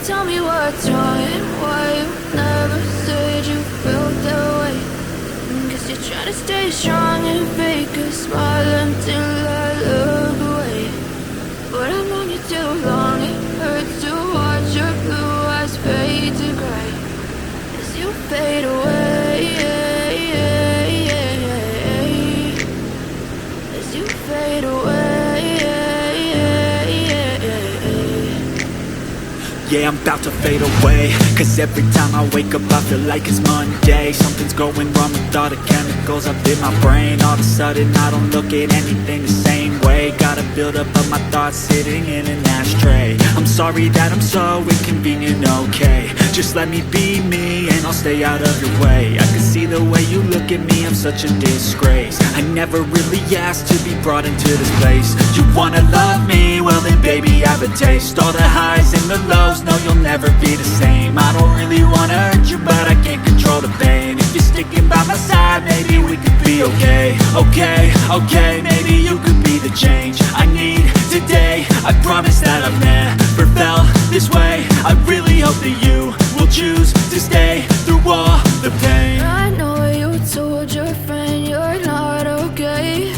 Tell me what's wrong and why you never said you felt that way. Guess you're trying to stay strong and fake a smile until I look away. But I've known you too long, it hurts to watch your blue eyes fade to gray as you fade away, as you fade away. Yeah, I'm about to fade away, cause every time I wake up I feel like it's Monday. Something's going wrong with all the chemicals up in my brain. All of a sudden I don't look at anything the same way. Gotta build up of my thoughts sitting in an ashtray. I'm sorry that I'm so inconvenient, okay. Just let me be me and I'll stay out of your way. I can see the way you look at me, I'm such a disgrace. I never really asked to be brought into this place. You wanna love me? Well then baby I have a taste. All the highs and the lows, no you'll never be the same. I don't really wanna hurt you but I can't control the pain. If you're sticking by my side maybe we could be okay. Okay, maybe you could be the change I need today. I promise that I've never felt this way. I really hope that you will choose to stay through all the pain. I know you told your friend you're not okay,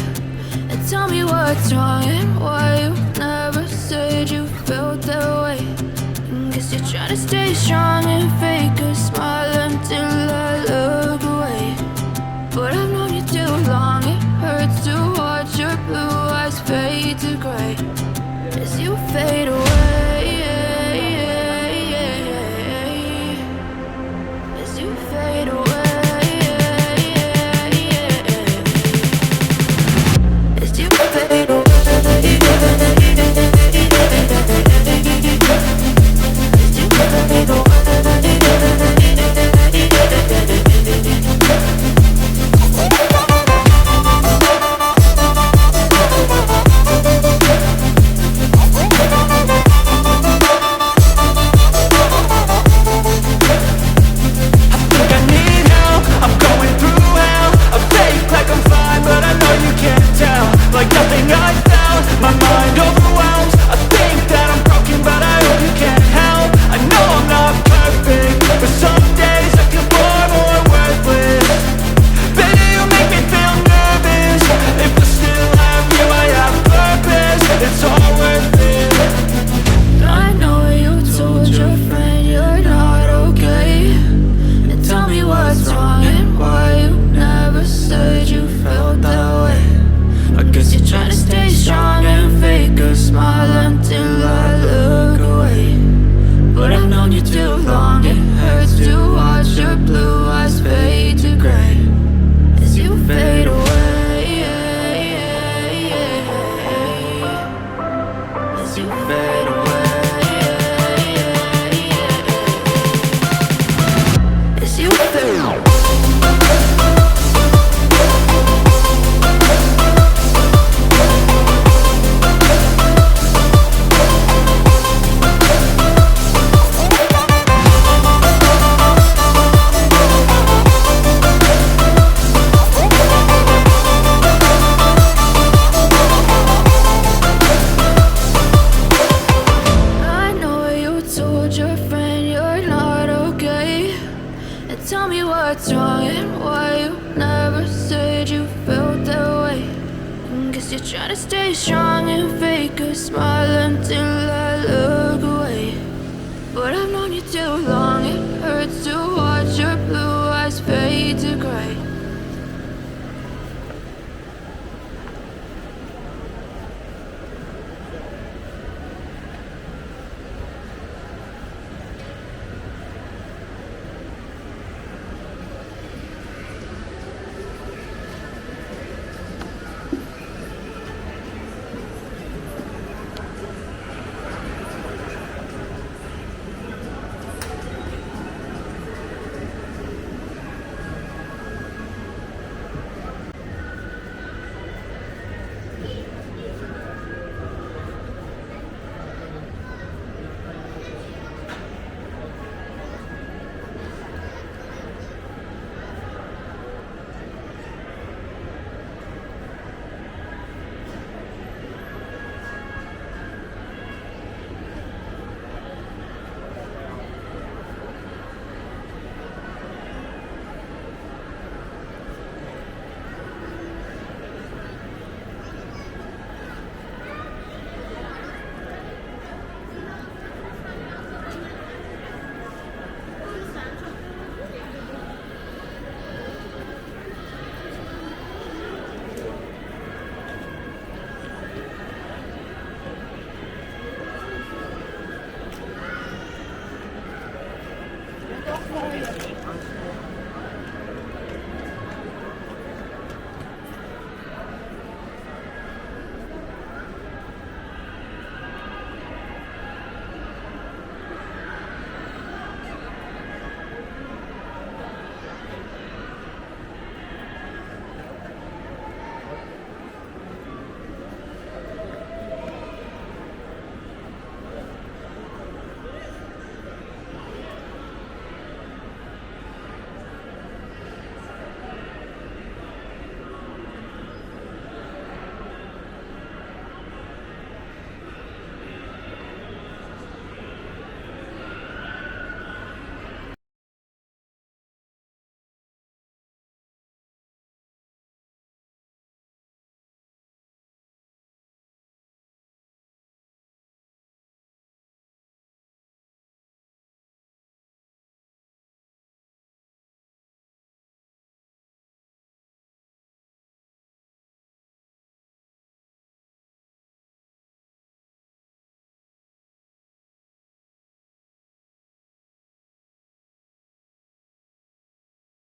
and tell me what's wrong and why you never said you felt that way. Guess you're trying to stay strong and fake a smile until I look away. But I've known you too long, it hurts to watch your blue eyes fade to gray as you fade away, as you fade away, as you fade away. But I've known you too long, it hurts to watch